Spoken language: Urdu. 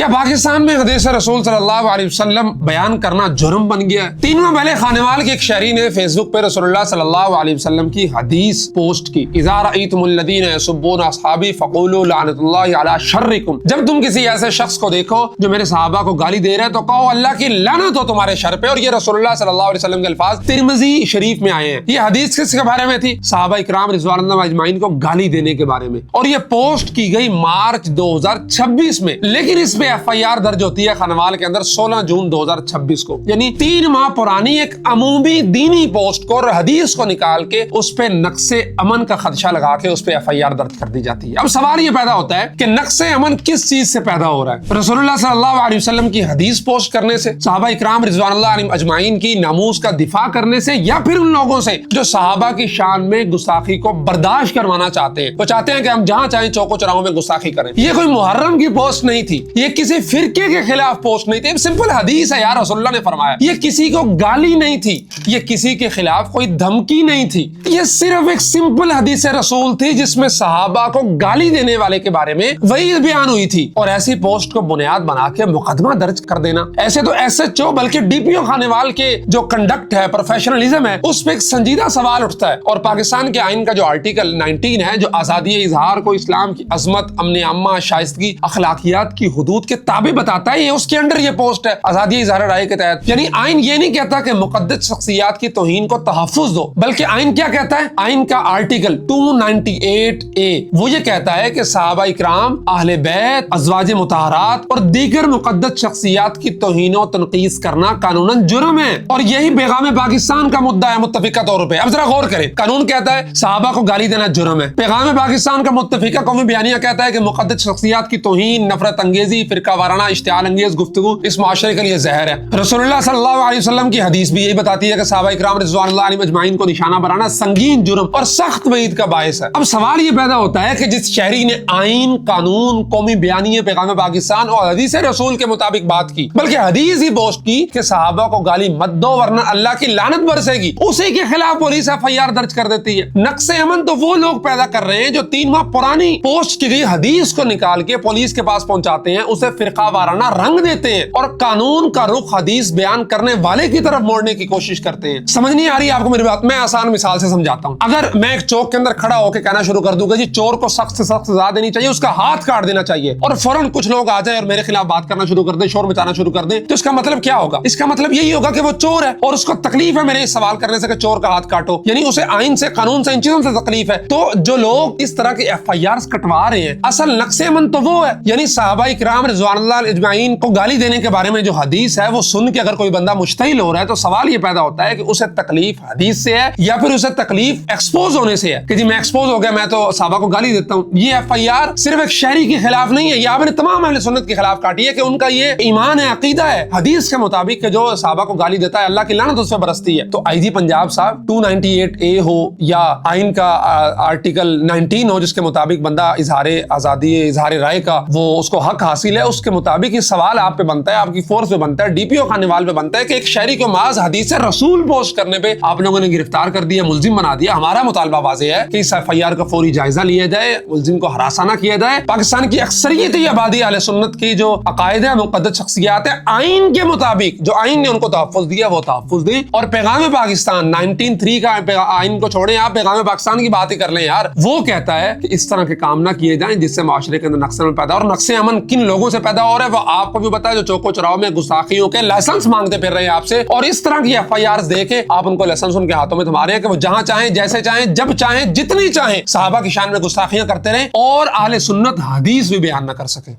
کیا پاکستان میں حدیث رسول صلی اللہ علیہ وسلم بیان کرنا جرم بن گیا ہے؟ 3 ماہ پہلے خانوال کے ایک شہری نے فیس بک پہ رسول اللہ صلی اللہ علیہ وسلم کی حدیث پوسٹ کی، اذا رأیتم الذین یسبون اصحابی فقولوا لعنت اللہ علی شرکم، جب تم کسی ایسے شخص کو دیکھو جو میرے صحابہ کو گالی دے رہا ہے تو کہو اللہ کی لعنت ہو تمہارے شر پہ۔ اور یہ رسول اللہ صلی اللہ علیہ وسلم کے الفاظ ترمذی شریف میں آئے ہیں۔ یہ حدیث کس کے بارے میں تھی؟ صحابہ اکرام رضوان اللہ اجمعین کو گالی دینے کے بارے میں، اور یہ پوسٹ کی گئی مارچ 2026 میں، لیکن اس پہ FIR درج ہوتی ہے خانوال کے اندر 16 جون 2026 کو، یعنی 3 ماہ پرانی ایک عمومی دینی پوسٹ کو اور حدیث کو نکال کے اس پہ نقص امن کا خدشہ لگا کے اس پہ FIR درج کر دی جاتی ہے۔ اب سوال یہ پیدا ہوتا ہے کہ نقص امن کس چیز سے پیدا ہو رہا ہے؟ رسول اللہ صلی اللہ علیہ وسلم کی حدیث پوسٹ کرنے سے، صحابہ اکرام رضوان اللہ علیہم اجمعین کی ناموس کا دفاع کرنے سے، یا پھر ان لوگوں سے جو صحابہ کی شان میں گستاخی کو برداشت کروانا چاہتے ہیں؟ وہ چاہتے ہیں کہ ہم جہاں چاہیں چوکو چراہوں میں گستاخی کریں۔ یہ کوئی محرم کی پوسٹ نہیں تھی، یہ کسی فرقے کے خلاف پوسٹ نہیں تھی، سمپل حدیث ہے یار، رسول اللہ نے فرمایا۔ یہ کسی کو گالی نہیں تھی، یہ کسی کے خلاف کوئی دھمکی نہیں تھی، یہ صرف ایک سمپل حدیث رسول تھی جس میں صحابہ کو گالی دینے والے کے بارے میں وہی بیان ہوئی تھی۔ اور ایسی پوسٹ کو بنیاد بنا کے مقدمہ درج کر دینا، ایسے تو SHO بلکہ DPO خانوال کے جو کنڈکٹ ہے، پروفیشنلزم ہے، اس پہ ایک سنجیدہ سوال اٹھتا ہے۔ اور پاکستان کے آئین کا جو آرٹیکل 19 ہے، جو آزادی اظہار کو اسلام کی عظمت، امن عامہ، شائستگی، اخلاقیات کی حدود کے تابع بتاتا ہے، یہ اس کے اندر یہ پوسٹ ہے آزادی اظہار رائے کے تحت۔ یعنی آئین یہ نہیں کہتا کہ مقدس شخصیات کی توہین کو تحفظ دو، بلکہ آئین کیا کہتا ہے؟ آئین کا آرٹیکل 298A وہ یہ کہتا ہے کہ صحابہ اکرام، اہل بیت، ازواج مطہرات اور دیگر مقدس شخصیات کی توہین و تنقیص کرنا قانوناً جرم ہے، اور یہی پیغام پاکستان کا مدعا ہے متفقہ طور پہ۔ اب ذرا غور کریں، قانون کہتا ہے صحابہ کو گالی دینا جرم ہے، پیغام پاکستان کا متفقہ قومی بیانیہ کہتا ہے کہ مقدس شخصیات کی توہین، نفرت انگیزی، فرقہ وارانہ اشتعال انگیز گفتگو اس معاشرے کے لیے زہر ہے۔ رسول اللہ صلی اللہ علیہ وسلم کی حدیث بھی یہی بتاتی ہے کہ صحابہ اکرام رضوان اللہ علیہم اجمعین کو نشانہ بنانا سنگین جرم اور سخت وعید کا باعث ہے۔ اب سوال یہ پیدا ہوتا ہے کہ جس شہری نے آئین، قانون، قومی بیانیہ، پیغام پاکستان اور حدیث رسول کے مطابق بات کی، بلکہ حدیث ہی پوسٹ کی کہ صحابہ کو گالی مت دو ورنہ اللہ کی لعنت برسے گی، اسی کے خلاف پولیس FIR درج کر دیتی ہے۔ نقص امن تو وہ لوگ پیدا کر رہے ہیں جو 3 ماہ پرانی پوسٹ کی گئی حدیث کو نکال کے پولیس کے پاس پہنچاتے ہیں، اسے فرقہ وارانہ رنگ دیتے ہیں اور قانون کا رخ حدیث بیان کرنے والے کی طرف موڑنے کی کوشش کرتے ہیں۔ سمجھ نہیں آ رہی آپ کو میری بات؟ میں آسان مثال سے سمجھاتا ہوں۔ اگر میں ایک چوک کے اندر کھڑا ہو کے کہنا شروع کر دوں گا جی چور کو سخت سے سخت سزا دینی چاہیے، اس کا ہاتھ کاٹ دینا چاہیے، اور فوراً کچھ لوگ آ جائیں اور میرے خلاف بات کرنا شروع کر دیں، شور مچانا شروع کر دیں، تو اس کا مطلب کیا ہوگا؟ اس کا مطلب یہی ہوگا کہ وہ چور ہے اور اس کو تکلیف ہے میرے سوال کرنے سے کہ چور کا ہاتھ کاٹو، یعنی اسے آئین سے، قانون سے، ان چیزوں سے تکلیف ہے۔ تو جو لوگ اس طرح کے FIRs کٹوا رہے ہیں، اصل نقص امن تو وہ ہے، یعنی صحابہ اکرام رضوان اللہ اجمعین کو گالی دینے کے بارے میں جو حدیث ہے وہ سن کے اگر کوئی بندہ مشتعل ہو رہا ہے تو سوال یہ پیدا ہوتا ہے کہ اسے تکلیف حدیث سے ہے یا پھر اسے تکلیف ایکسپوز ہونے سے ہے کہ جی میں ایکسپوز ہو گیا، میں تو صحابہ کو گالی دیتا ہوں۔ یہ FIR صرف ایک شہری کے خلاف نہیں ہے، یہ آپ نے تمام اہل سنت کے خلاف کاٹی ہے کہ ان کا یہ ایمان ہے، عقیدہ ہے حدیث کے مطابق کہ جو صحابہ کو گالی دیتا ہے اللہ کی لعنت اس پہ برستی ہے۔ تو IG پنجاب صاحب 298A ہو یا آئین کا آرٹیکل 19 ہو جس کے مطابق بندہ اظہار آزادی، اظہار رائے کا وہ اس کو حق حاصل ہے، اس کے مطابق یہ سوال آپ پہ بنتا ہے، آپ کی فورس پہ بنتا ہے، DPO خانوال پہ بنتا ہے کہ ایک شہری کو محض حدیث رسول پوسٹ کرنے پہ آپ لوگوں نے گرفتار کر دیا، ملزم بنا دیا۔ ہمارا مطالبہ واضح ہے کہ اس FIR کا فوری جائزہ لیا جائے، ملزم کو ہراساں نہ کیا جائے۔ پاکستان کی اکثریت آبادی اہل سنت کی جو عقائد ہے، مقدس شخصیات ہیں، آئین کے مطابق جو آئین نے ان کو تحفظ دیا وہ تحفظ دیں، اور پیغام پاکستان 19.3 کا آئین کو چھوڑیں، آپ پیغام پاکستان کی بات ہی کر لیں یار، وہ کہتا ہے کہ اس طرح کے کام نہ کیے جائیں جس سے معاشرے کے اندر نقص امن پیدا، اور نقص امن کن لوگوں سے پیدا ہو رہا ہے وہ آپ کو بھی پتا ہے، جو چوکو چراہوں میں گستاخیوں کے لائسنس مانگتے پھر رہے ہیں آپ سے، اور اس طرح کی FIRs دے کے آپ ان کو لائسنس ان کے ہاتھوں میں تھما رہے ہیں کہ وہ جہاں چاہیں، جیسے چاہیں، جب چاہیں، جتنی چاہیں صحابہ کی شان میں گستاخیاں کرتے رہیں اور اہل سنت حدیث بھی بیان نہ کر سکیں۔